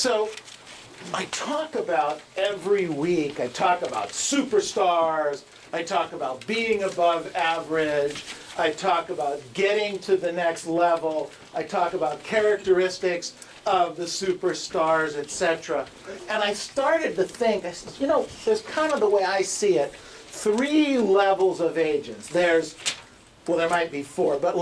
So I talk about every week, I talk about superstars, I talk about being above average, I talk about getting to the next level, I talk about characteristics of the superstars, etc. And I started to think, I said, you know, there's kind of the way I see it, 3 levels of agents. There's, well, there might be 4, but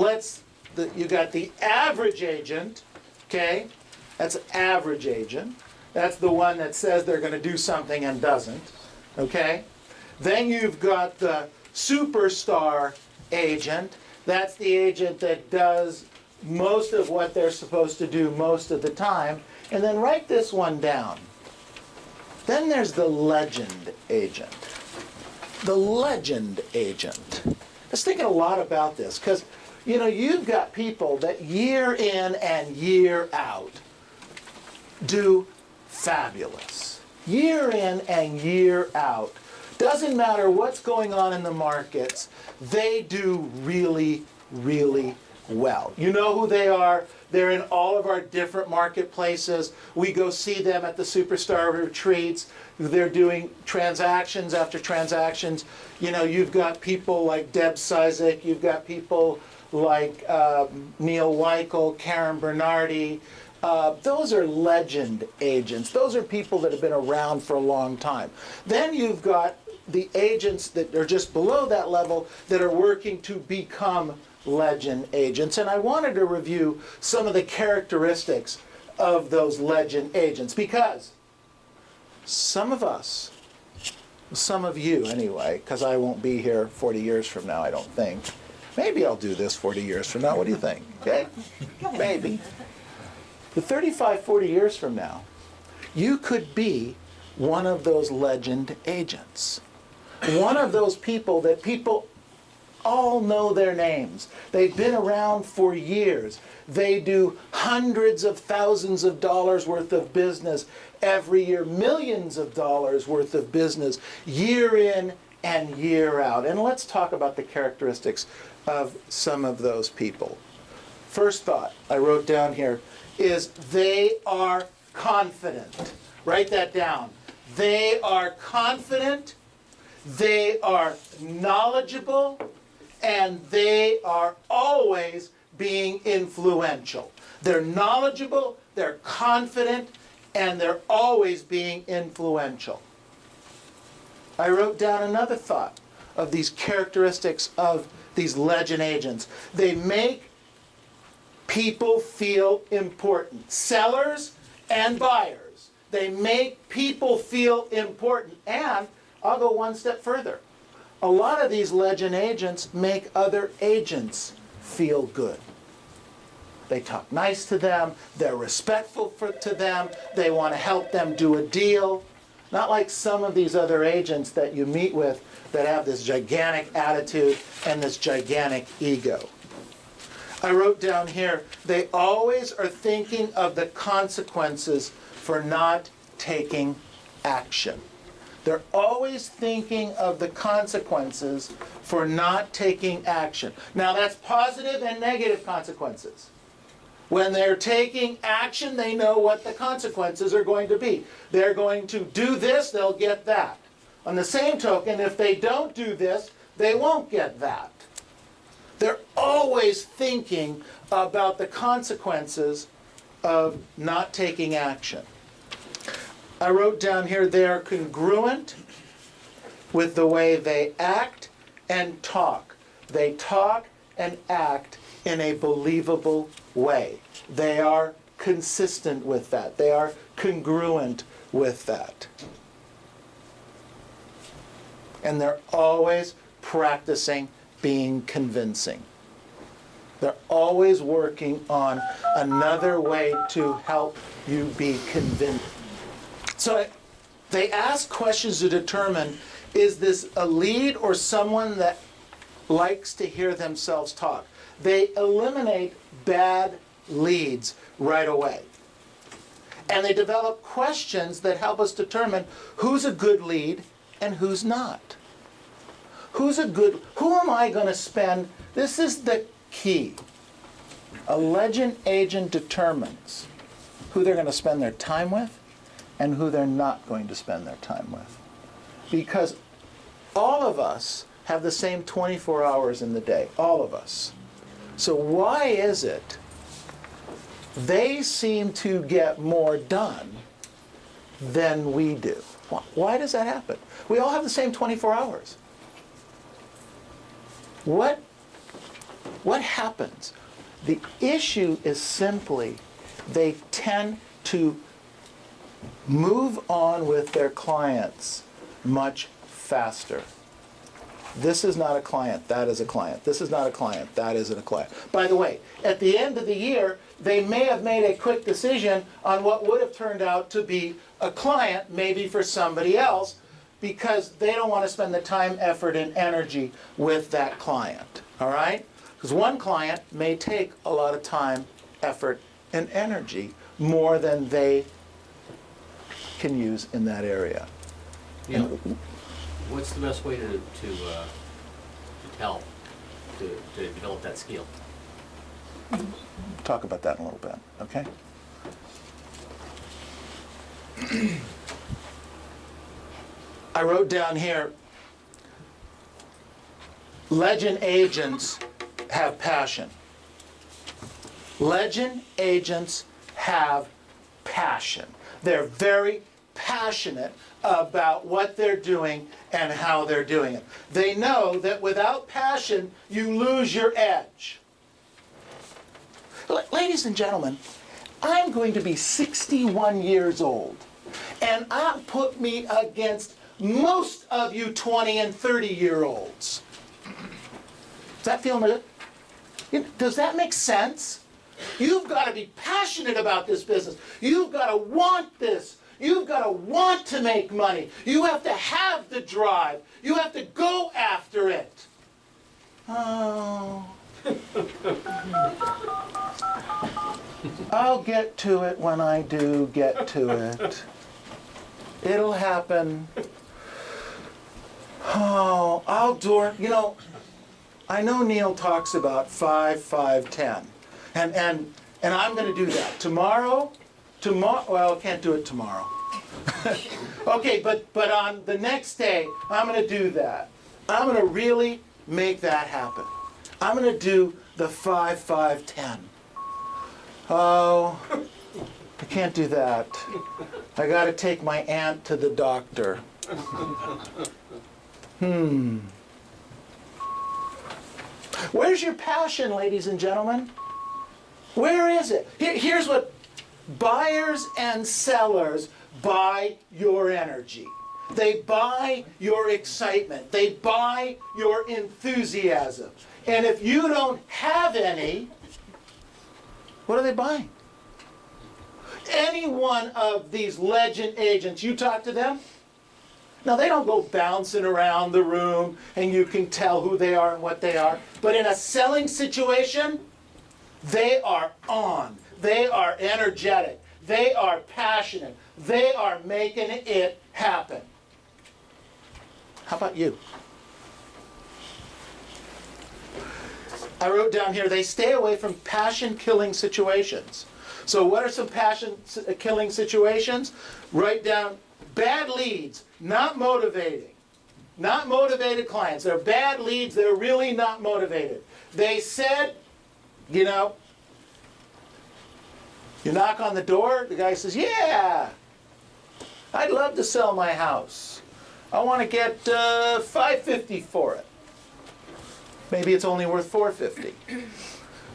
you got the average agent, okay? That's an average agent. That's the one that says they're going to do something and doesn't, okay? Then you've got the superstar agent. That's the agent that does most of what they're supposed to do most of the time. And then write this one down. Then there's the legend agent. The legend agent. I was thinking a lot about this because, you know, you've got people that year in and year out do fabulous. Year in and year out. Doesn't matter what's going on in the markets, they do really, really well. You know who they are. They're in all of our different marketplaces. We go see them at the superstar retreats. They're doing transactions after transactions. You know, you've got people like Deb Cizik. You've got people like Neil Weichel, Karen Bernardi. Those are legend agents. Those are people that have been around for a long time. Then you've got the agents that are just below that level that are working to become legend agents. And I wanted to review some of the characteristics of those legend agents because some of us, some of you anyway, because I won't be here 40 years from now, I don't think. Maybe I'll do this 40 years from now. What do you think? Okay? Maybe. But 35, 40 years from now, you could be one of those legend agents. One of those people that people all know their names. They've been around for years. They do hundreds of thousands of dollars worth of business every year, millions of dollars worth of business, year in and year out. And let's talk about the characteristics of some of those people. First thought I wrote down here is they are confident. Write that down. They are confident, they are knowledgeable, and they are always being influential. They're knowledgeable, they're confident, and they're always being influential. I wrote down another thought of these characteristics of these legend agents. They make people feel important. Sellers and buyers. They make people feel important. And I'll go one step further. A lot of these legend agents make other agents feel good. They talk nice to them. They're respectful to them. They want to help them do a deal. Not like some of these other agents that you meet with that have this gigantic attitude and this gigantic ego. I wrote down here, they always are thinking of the consequences for not taking action. They're always thinking of the consequences for not taking action. Now that's positive and negative consequences. When they're taking action, they know what the consequences are going to be. They're going to do this, they'll get that. On the same token, if they don't do this, they won't get that. They're always thinking about the consequences of not taking action. I wrote down here they are congruent with the way they act and talk. They talk and act in a believable way. They are consistent with that. They are congruent with that. And they're always practicing being convincing. They're always working on another way to help you be convinced. So they ask questions to determine, is this a lead or someone that likes to hear themselves talk? They eliminate bad leads right away. And they develop questions that help us determine who's a good lead and who's not. Who am I going to spend? This is the key. A legend agent determines who they're going to spend their time with and who they're not going to spend their time with. Because all of us have the same 24 hours in the day, all of us. So why is it they seem to get more done than we do? Why does that happen? We all have the same 24 hours. What happens? The issue is simply they tend to move on with their clients much faster. This is not a client, that is a client. This is not a client, that isn't a client. By the way, at the end of the year, they may have made a quick decision on what would have turned out to be a client, maybe for somebody else, because they don't want to spend the time, effort, and energy with that client, all right? Because one client may take a lot of time, effort, and energy more than they can use in that area. Yeah. What's the best way to tell, to develop that skill? Talk about that in a little bit, okay? I wrote down here, legend agents have passion. Legend agents have passion. They're very passionate about what they're doing and how they're doing it. They know that without passion, you lose your edge. Ladies and gentlemen, I'm going to be 61 years old, and I'll put me against most of you 20 and 30-year-olds. Does that feel good? Does that make sense? You've got to be passionate about this business. You've got to want this. You've got to want to make money. You have to have the drive. You have to go after it. Oh. I'll get to it when I do get to it. It'll happen. Oh, I'll do it. You know, I know Neil talks about 5, 5, 10. And I'm going to do that. Tomorrow, well, I can't do it tomorrow. Okay, but on the next day, I'm going to do that. I'm going to really make that happen. I'm going to do the 5, 5, 10. Oh, I can't do that. I got to take my aunt to the doctor. Where's your passion, ladies and gentlemen? Where is it? Here's what buyers and sellers buy: your energy. They buy your excitement. They buy your enthusiasm. And if you don't have any, what are they buying? Any one of these legend agents, you talk to them, now they don't go bouncing around the room and you can tell who they are and what they are. But in a selling situation, they are on. They are energetic. They are passionate. They are making it happen. How about you? I wrote down here, they stay away from passion-killing situations. So what are some passion-killing situations? Write down bad leads, not motivating. Not motivated clients. They're bad leads. They're really not motivated. They said, you know, you knock on the door, the guy says, yeah, I'd love to sell my house. I want to get $550 for it. Maybe it's only worth $450.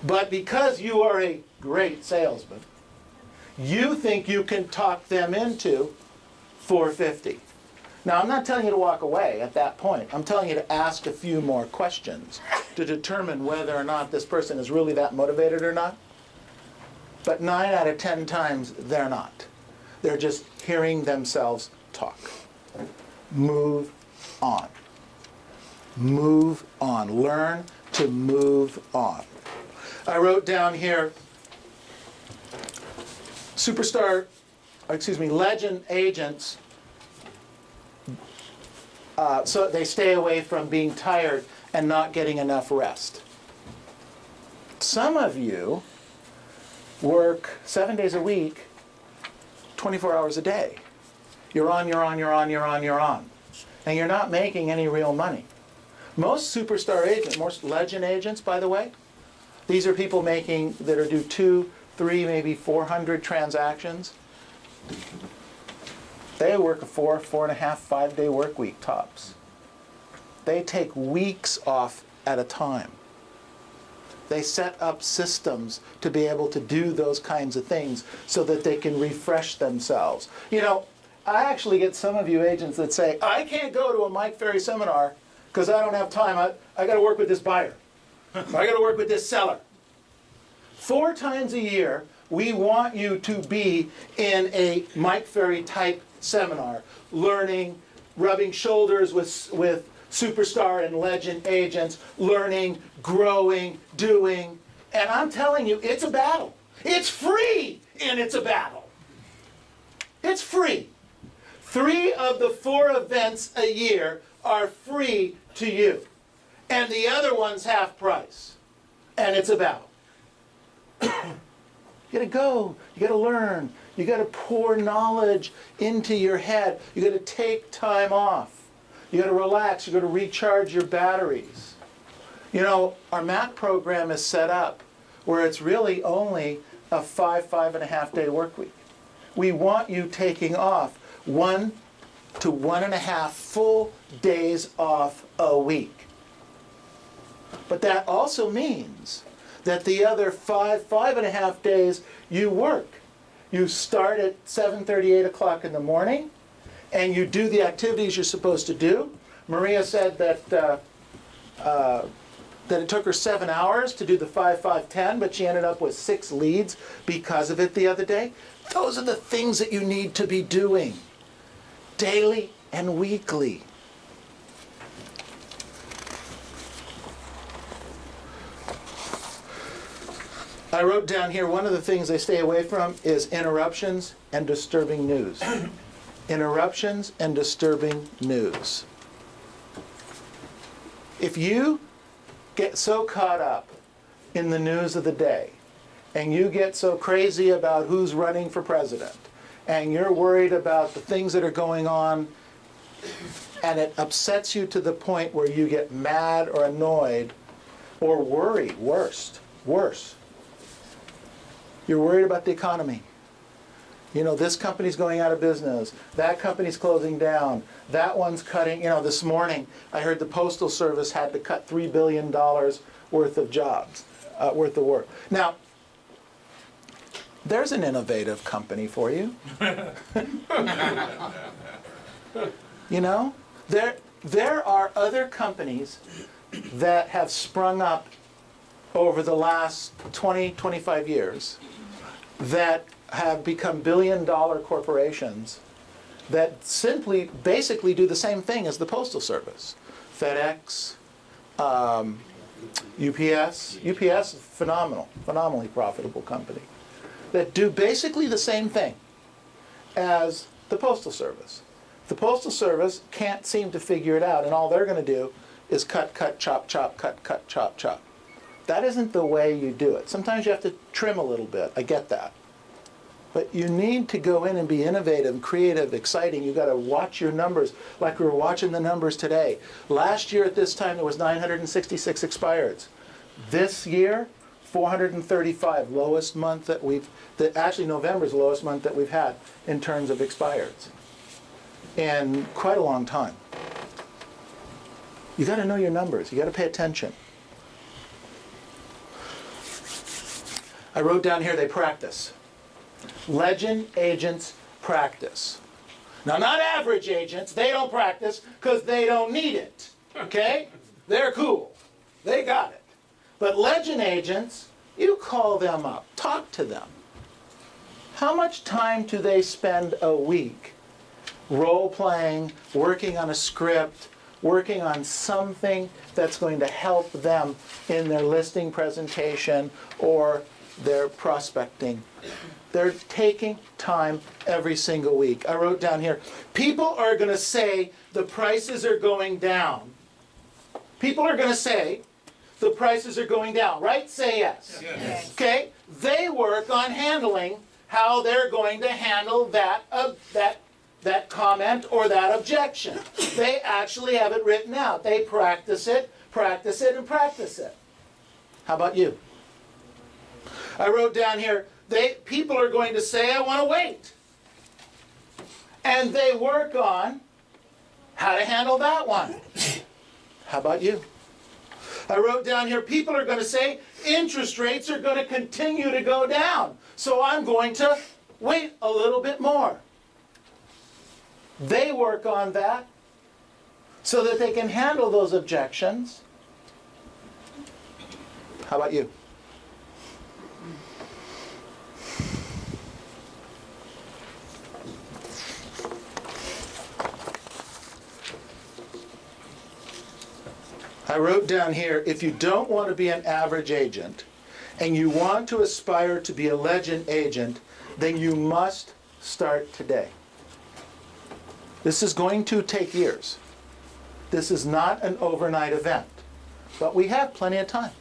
But because you are a great salesman, you think you can talk them into $450. Now, I'm not telling you to walk away at that point. I'm telling you to ask a few more questions to determine whether or not this person is really that motivated or not. But 9 out of 10 times, they're not. They're just hearing themselves talk. Move on. Move on. Learn to move on. I wrote down here, legend agents, so they stay away from being tired and not getting enough rest. Some of you work 7 days a week 24 hours a day. You're on, you're on, you're on, you're on, you're on. And you're not making any real money. Most superstar agents, most legend agents, by the way, these are people making, that are do 2, 3, maybe 400 transactions. They work a 4, 4.5, 5-day work week tops. They take weeks off at a time. They set up systems to be able to do those kinds of things so that they can refresh themselves. You know, I actually get some of you agents that say, I can't go to a Mike Ferry seminar because I don't have time. I got to work with this buyer. I got to work with this seller. 4 times a year, we want you to be in a Mike Ferry type seminar, learning, rubbing shoulders with superstar and legend agents, learning, growing, doing. And I'm telling you, it's a battle. It's free, and it's a battle. It's free. 3 of the 4 events a year are free to you. And the other one's half price. And it's a battle. You gotta go, you gotta learn, you gotta pour knowledge into your head, you gotta take time off, you gotta relax, you gotta recharge your batteries. You know, our MAC program is set up where it's really only a 5.5 day work week. We want you taking off 1 to 1.5 full days off a week. But that also means that the other 5.5 days you work. You start at 7:30, 8 o'clock in the morning, and you do the activities you're supposed to do. Maria said that it took her 7 hours to do the 5-5-10, but she ended up with 6 leads because of it the other day. Those are the things that you need to be doing daily and weekly. I wrote down here, one of the things they stay away from is interruptions and disturbing news. Interruptions and disturbing news. If you get so caught up in the news of the day, and you get so crazy about who's running for president, and you're worried about the things that are going on, and it upsets you to the point where you get mad or annoyed or worried, worse. You're worried about the economy. You know, this company's going out of business. That company's closing down. That one's cutting. You know, this morning I heard the Postal Service had to cut $3 billion worth of jobs, worth of work. Now, there's an innovative company for you. You know, there are other companies that have sprung up over the last 20, 25 years that have become billion-dollar corporations that simply, basically do the same thing as the Postal Service. FedEx, UPS. UPS is phenomenally profitable company that do basically the same thing as the Postal Service. The Postal Service can't seem to figure it out, and all they're going to do is cut, chop, chop, cut, chop, chop. That isn't the way you do it. Sometimes you have to trim a little bit. I get that. But you need to go in and be innovative, creative, exciting. You've got to watch your numbers like we were watching the numbers today. Last year at this time, there was 966 expireds. This year, 435, lowest month actually November's the lowest month that we've had in terms of expireds. In quite a long time. You got to know your numbers. You got to pay attention. I wrote down here, they practice. Legend agents practice. Now, not average agents. They don't practice because they don't need it. Okay? They're cool. They got it. But legend agents, you call them up. Talk to them. How much time do they spend a week role-playing, working on a script, working on something that's going to help them in their listing presentation or their prospecting? They're taking time every single week. I wrote down here, people are going to say the prices are going down. People are going to say the prices are going down, right? Say yes. Yes. Okay? They work on handling how they're going to handle that comment or that objection. They actually have it written out. They practice it, and practice it. How about you? I wrote down here, people are going to say, I want to wait. And they work on how to handle that one. How about you? I wrote down here, people are going to say, interest rates are going to continue to go down. So I'm going to wait a little bit more. They work on that so that they can handle those objections. How about you? I wrote down here, if you don't want to be an average agent and you want to aspire to be a legend agent, then you must start today. This is going to take years. This is not an overnight event, but we have plenty of time.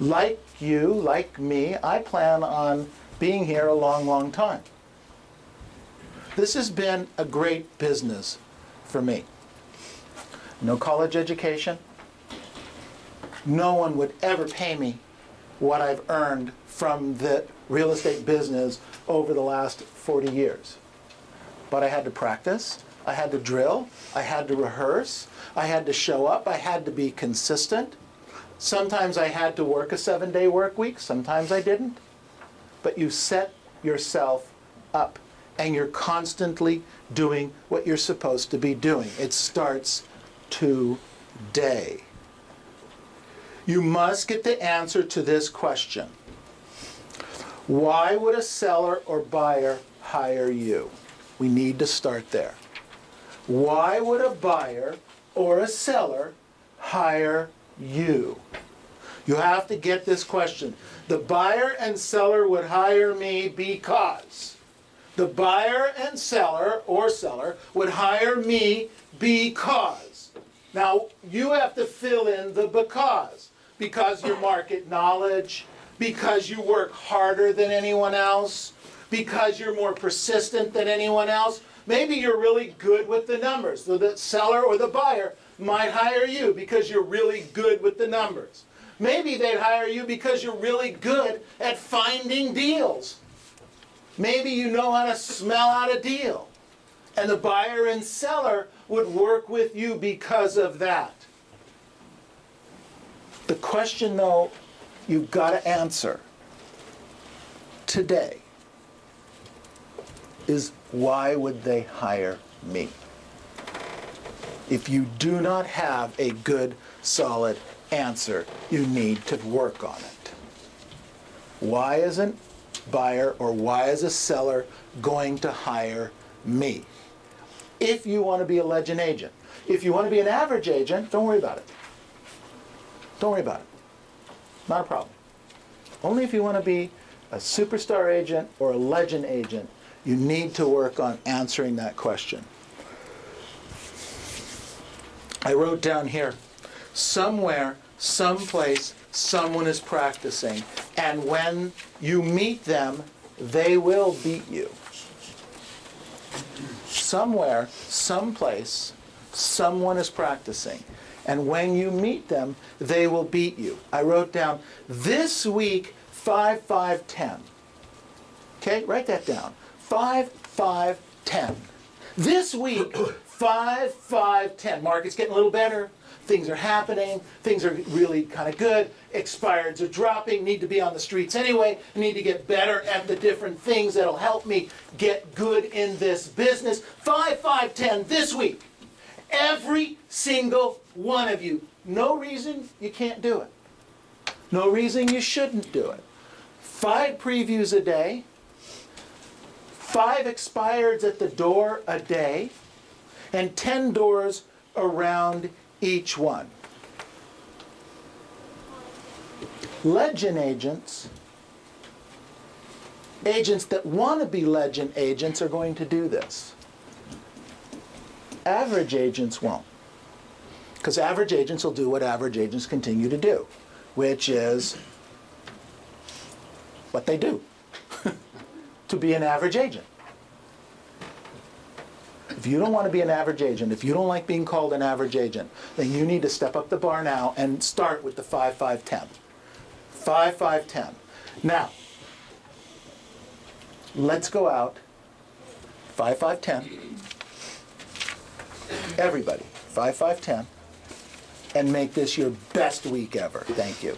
Like you, like me, I plan on being here a long, long time. This has been a great business for me. No college education. No one would ever pay me what I've earned from the real estate business over the last 40 years. But I had to practice, I had to drill, I had to rehearse, I had to show up, I had to be consistent. Sometimes I had to work a 7-day work week, sometimes I didn't. But you set yourself up and you're constantly doing what you're supposed to be doing. It starts today. You must get the answer to this question. Why would a seller or buyer hire you? We need to start there. Why would a buyer or a seller hire you? You have to get this question. The buyer and seller would hire me because. The buyer and seller or seller would hire me because. Now, you have to fill in the because. Because your market knowledge, because you work harder than anyone else, because you're more persistent than anyone else. Maybe you're really good with the numbers. So the seller or the buyer might hire you because you're really good with the numbers. Maybe they'd hire you because you're really good at finding deals. Maybe you know how to smell out a deal. And the buyer and seller would work with you because of that. The question, though, you've got to answer today is, why would they hire me? If you do not have a good, solid answer, you need to work on it. Why isn't buyer or why is a seller going to hire me? If you want to be a legend agent. If you want to be an average agent, don't worry about it. Don't worry about it. Not a problem. Only if you want to be a superstar agent or a legend agent, you need to work on answering that question. I wrote down here, somewhere, someplace, someone is practicing, and when you meet them, they will beat you. Somewhere, someplace, someone is practicing, and when you meet them, they will beat you. I wrote down, this week, 5, 5, 10. Okay, write that down. 5, 5, 10. This week, 5, 5, 10. Market's getting a little better. Things are happening. Things are really kind of good. Expireds are dropping. Need to be on the streets anyway. I need to get better at the different things that'll help me get good in this business. 5, 5, 10 this week. Every single one of you. No reason you can't do it. No reason you shouldn't do it. 5 previews a day. 5 expireds at the door a day. And 10 doors around each one. Legend agents, agents that want to be legend agents, are going to do this. Average agents won't. Because average agents will do what average agents continue to do, which is what they do. to be an average agent. If you don't want to be an average agent, if you don't like being called an average agent, then you need to step up the bar now and start with the 5, 5, 10. 5, 5, 10. Now, let's go out 5, 5, 10. Everybody, 5, 5, 10. And make this your best week ever. Thank you.